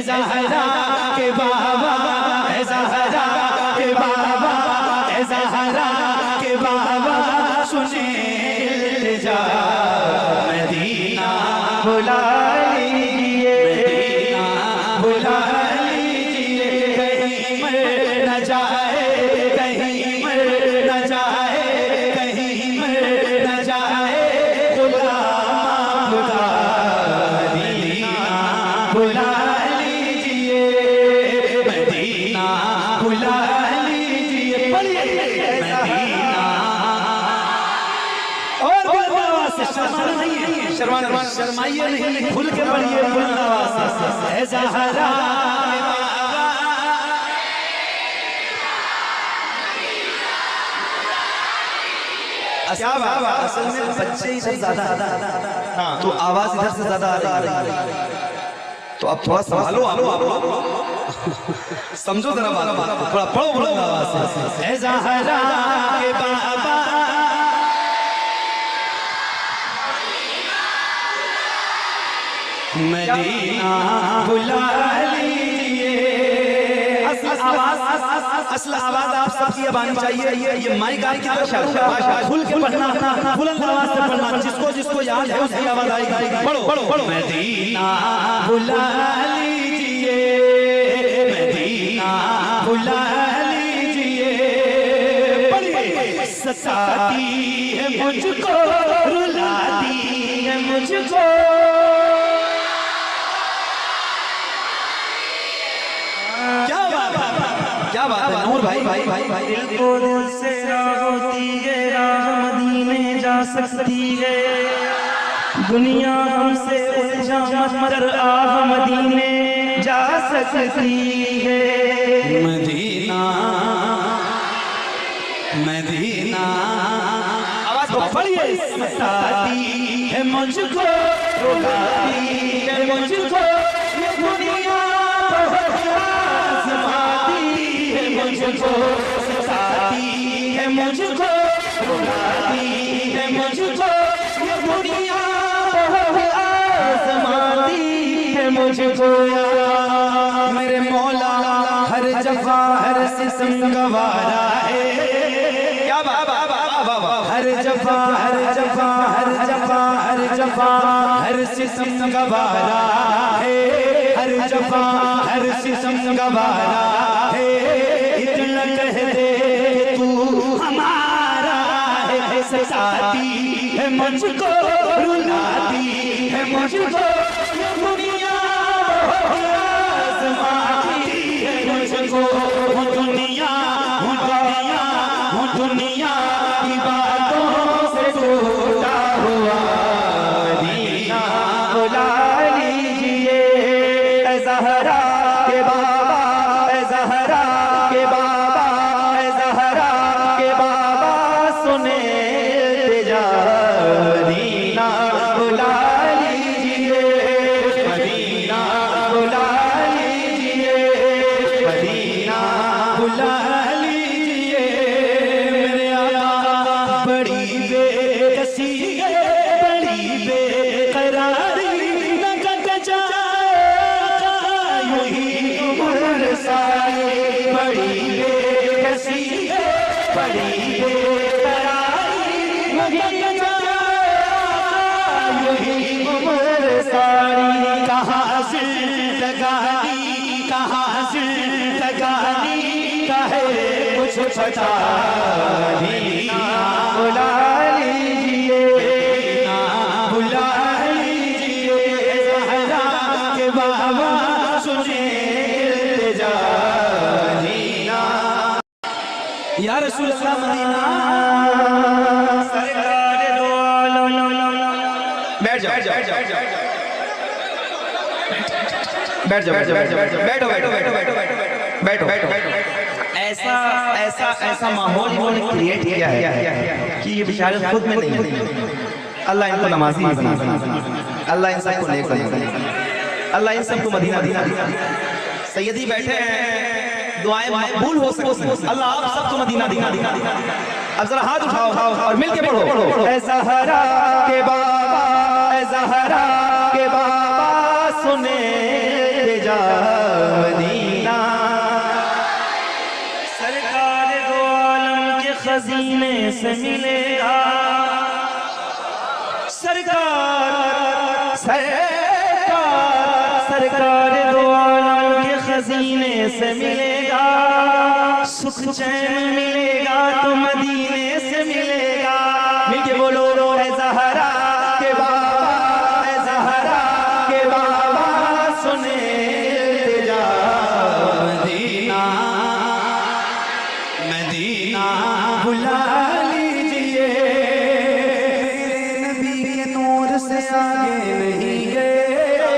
ज़हरा के बाबा, ज़हरा के बाबा, ज़हरा के बाबा सुने जा मदीना बुला लीजिए, बुला लीजिए, कहीं मर न जाए, कहीं मर न जाए, कहीं मर न जाए गुलाम खुदा मदीना बुला लीजिए, मदीना बुला लीजिए, मदीना। और शर्माइए नहीं, खुल के पढ़िए बुलंद आवाज से, ज़हरा क्या बात, असल में बच्चे इधर ज्यादा, हाँ तो आवाज इधर से ज्यादा आ रही है, तो अब थोड़ा संभालो, समझो जरा बात, थोड़ा पढ़ो बुलंद आवाज से, ज़हरा के बाबा मदीना बुला लीजिए। असल आवाज आप सबकी अब आनी चाहिए, ये माइक की तरफ खुल के पढ़ना, बुलंद आवाज से पढ़ना, जिसको जिसको याद है उसकी आवाज आएगी। पढ़ो पढ़ो पढ़ो, मदीना बुला लीजिए, मदीना बुला लीजिए, सताती है मुझको, रुलाती है मुझको, क्या बात है नूर भाई, दिल को दिल से होती है, राह मदीने जा सकती है, दुनिया हमसे उलझा मगर आह मदीने जा सकती है, मदीना मदीना आवाज को पढ़िए, सताती है मुझको, रुलाती है मुझको, ये दुनिया मुझको, सताती है मुझको, रुलाती है मुझको, ये दुनिया आज़माती है मुझको, मेरे मौला हर जफा हर सिस्म गवारा है, क्या बाबा हर जफा हर जफा हर जफा हर जफा हर सिस्म गवारा है, हर जफा हर सिस्म गवारा है, इतना कह दे तू हमारा है, सताती है मुझको, रुलाती है मुझको, ये दुनिया आज़माती है मुझको, हूँ दुनिया हूँ दुनिया हूँ दुनिया की बातों से टूटा हुआ, मदीना बुला लीजिए, ज़हरा के बाबा, ज़हरा के बाबा, ज़हरा के बाबा सुने जा मदीना बुला लीजिए, मदीना बुला लीजिए, मदीना बुला लीजिए, मेरे आका बड़ी बेकसी है, बड़ी बेकरारी न कट जाए यूं ही उम्र सारी, बड़ी बेकसी है, बड़ी बेकरारी न कट जाए यूं ही उम्र सारी, कहाँ जिंदगानी कहाँ जिंदगानी कहे कुछ पता नहीं, बुला लीजिए, बुला लीजिए, ज़हरा के बाबा सुने जा मदीना, या रसूल अल्लाह मदीना सरकार दो आलम, बैठ जाओ बैठ जाओ बैठ जाओ बैठो बैठो बैठो बैठो, ऐसा ऐसा ऐसा माहौल इन्होंने क्रिएट किया है कि ये बेचारे खुद में नहीं, अल्लाह इनको नमाजी बना, अल्लाह इन सबको नेक बना, अल्लाह इन सबको मदीना दिया, सैयदी बैठे हैं, दुआएं मकबूल हो सकती हैं, अल्लाह आप सबको मदीना दिया, अब जरा हाथ उठाओ और मिलके पढ़ो, ज़हरा के बाबा, ज़हरा के बाबा सुने जा मदीना। सरकार दो आलम के खजीने से मिलेगा, सरकार दो आलम के खजीने से मिलेगा। सुख चैन मिलेगा तो मदीने से मिलेगा। मिलके बोलो ऐ ज़हरा के बाबा, ऐ ज़हरा के बाबा सुने जा मदीना। मदीना बुला लीजिए, नबी के नूर से आगे नहीं गए,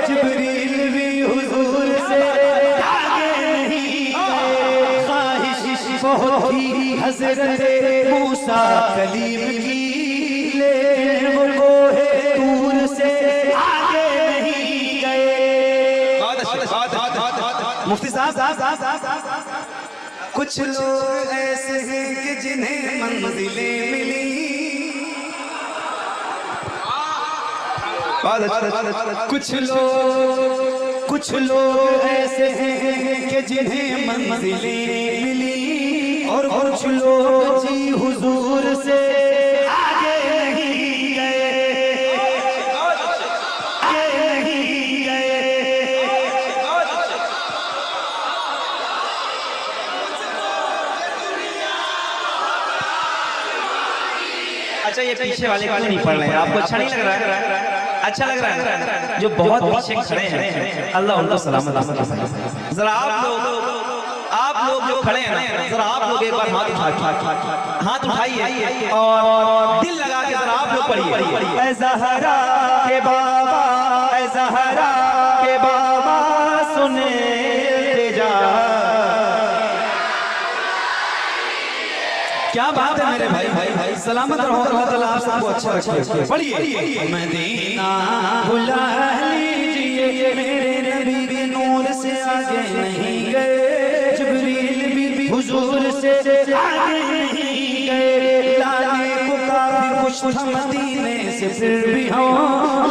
जिब्रील भी हुजूर से आगे नहीं गए। ख्वाहिश बहुत ही हज़रत मूसा कलीम की, लेकिन वो कोहे तूर से आगे नहीं गए। मुफ्ती साहब, कुछ लोग ऐसे हैं कि जिन्हें मंजिलें मिली, कुछ लोग ऐसे हैं कि जिन्हें मंजिलें मिली, और कुछ लोग जी हुजूर से आगे नहीं गए, आगे नहीं गए। अच्छा, ये पीछे वाले क्यों नहीं पढ़ रहे हैं? आपको अच्छा नहीं लग रहा है? अच्छा लग रहा है? जो बहुत पीछे खड़े हैं, अल्लाह उनको सलामत रखे। जरा आप लोग जो खड़े हैं ना, जरा आप लोग एक बार हाथ उठाइए और दिल लगा के जरा आप लोग पढ़िए, ऐ ज़हरा के बाबा, ऐ ज़हरा के बाबा सुने जा। क्या बात है मेरे भाई, सलामत रहो, अल्लाह ताला आप सबको अच्छा रखे। पढ़िए, मदीना बुला लीजिए, मेरे नबी के नूर से आगे नहीं गए, जिब्रील भी हुजूर से आगे नहीं गए। लाने को काफी कुछ था मदीने से फिर भी हो,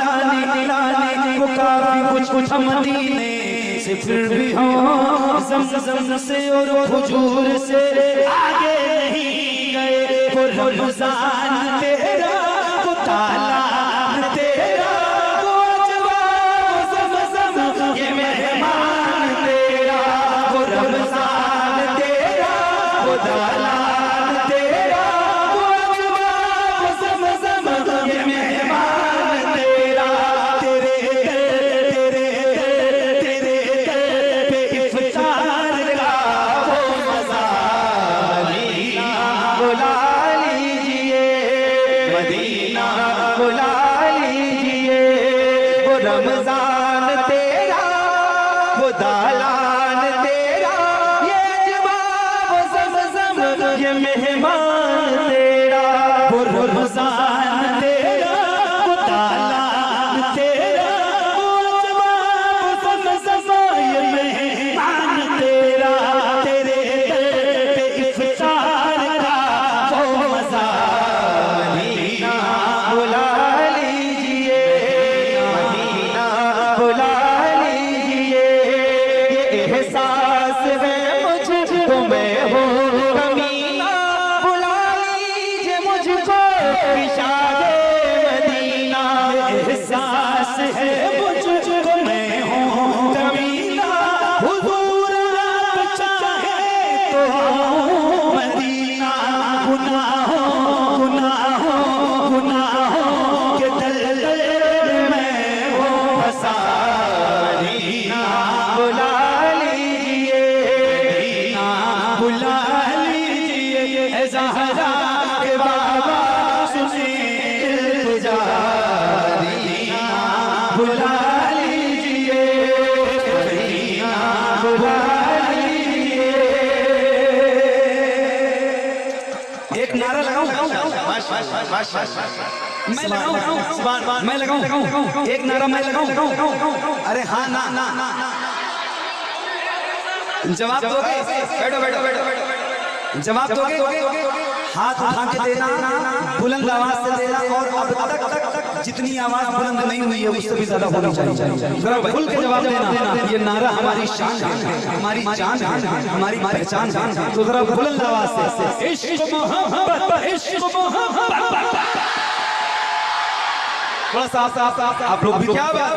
लाने को काफी कुछ था मदीने से फिर भी हो। ज़मज़म से और हुजूर से आगे नहीं गए। वो रमज़ान तेरा, वो ताला तेरा, वो अजवा, वो ज़मज़म, ये मेहमान तेरा। वो रमज़ान तेरा, वो ताला तेरा, वो अजवा, वो ज़मज़म, ये मेहमान तेरा। तेरे पे इफ्तार का वो मज़ा बुला लीजिए, मदीना बुला लीजिए। वो रमज़ान तेरा, वो दालान तेरा, ये जवाब वो ज़मज़म, ये मेहमान तेरा। वो रमज़ान तेरा, वो दालान तेरा, वो जवाब वो ज़मज़म, ये मेहमान तेरा। तेरे पे इफ्तार का वो मज़ा मदीना बुला लीजिए, मदीना बुला लीजिए। ये एहसास है मुझको मैं हो कमीना, बुला लीजिए मुझको इशारे मदीना। एहसास है मुझको मैं हो कमीना, हुजूर आप चाहे तो मदीना। गुनाहों के दलदल में हो फंसा, मदीना बुला लीजिए, मदीना बुला लीजिए। ऐ ज़हरा के बाबा सुने जा, मदीना बुला लीजिए, मदीना बुला लीजिए। एक नारा लगाऊं, मैं लगाऊं, एक नारा मैं लगाऊं। अरे हाँ, ना ना ना, जवाब दोगे? बैठो, जवाब दोगे? हाथ उठा के देना, बुलंद आवाज से देना, और अब तक जितनी आवाज बुलंद नहीं हुई है उससे भी ज्यादा होनी चाहिए। जरा खुल के जवाब देना, ये नारा हमारी शान है, हमारी जान है, हमारी पहचान है। तो जरा बुलंद आवाज से इश्क मोहब्बत, इश्क मोहब्बत। थोड़ा सा आप लोग भी क्या बात,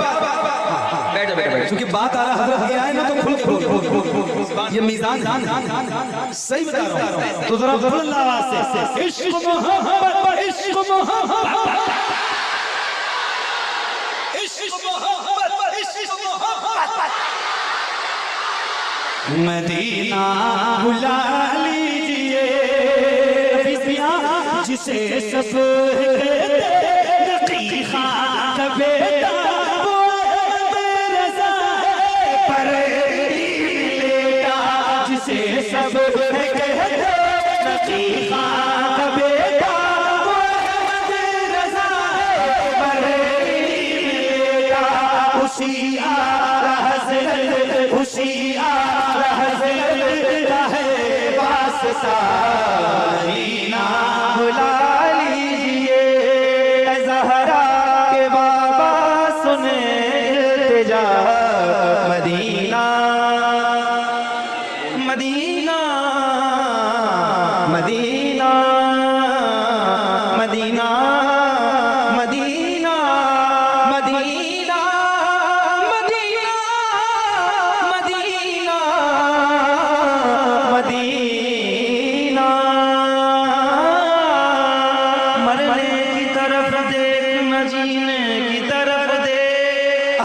बैठो बैठो बैठो, क्योंकि बात आ रहा हजरत ये आए ना तो खुल के बोल, ये मीज़ान सही बता रहा हूं। तो जरा बुलंद आवाज से इश्क मोहब्बत, इश्क मोहब्बत, इश्क मोहब्बत, इश्क मोहब्बत। मदीना बुला लीजिए जिसे सब जिसे सब उसी आ सारीना बुला लीजिए ज़हरा के बाबा सुने इल्तिजा मदीना मदीना मदीना मदीना मदीना मदीना मदीना मदीना मरने की तरफ देख न जीने की तरफ देख,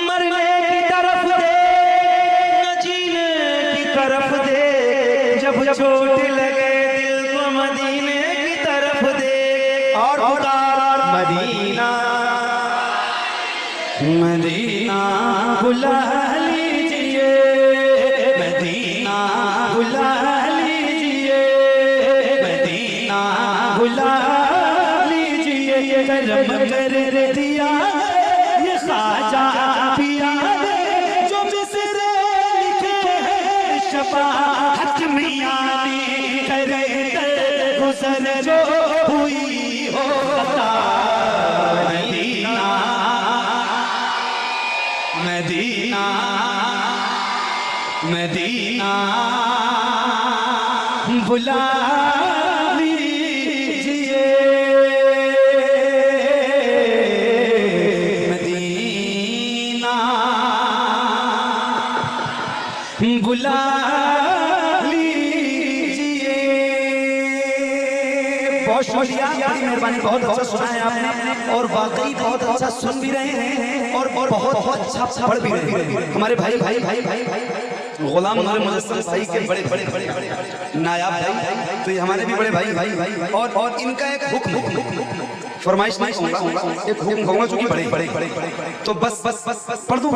मरने की तरफ देख न जीने की तरफ देख, जब चोट लगे दिल को मदीने की तरफ देख। और मदीना मदीना बुला लीजिए, मदीना बुला लीजिए, मदीना बुला लीजिए। करम कर दिया ये ख्वाजा पिया जो मिस्र लिखे हैं शफाअत मियां ने करे गुजर जो हुई हो खता। मदीना मदीना मदीना बुला लीजिए, मदीना बुला लीजिए। बहुत शुक्रिया, बड़ी मेहरबानी, बहुत अच्छा सुना है आपने, और वाकई बहुत अच्छा सुन भी रहे हैं और बहुत अच्छा पढ़ भी रहे हैं। हमारे भाई भाई भाई भाई गुलाम मुजस्सम भाई के बड़े बड़े बड़े नायाब भाई, तो ये हमारे भी बड़े भाई भाई भाई। और इनका एक हुक्म फरमाइश नहीं कहूंगा, एक हुक्म कहूंगा, चूंकि बड़े बड़े बड़े, तो बस बस बस पढ़ दूं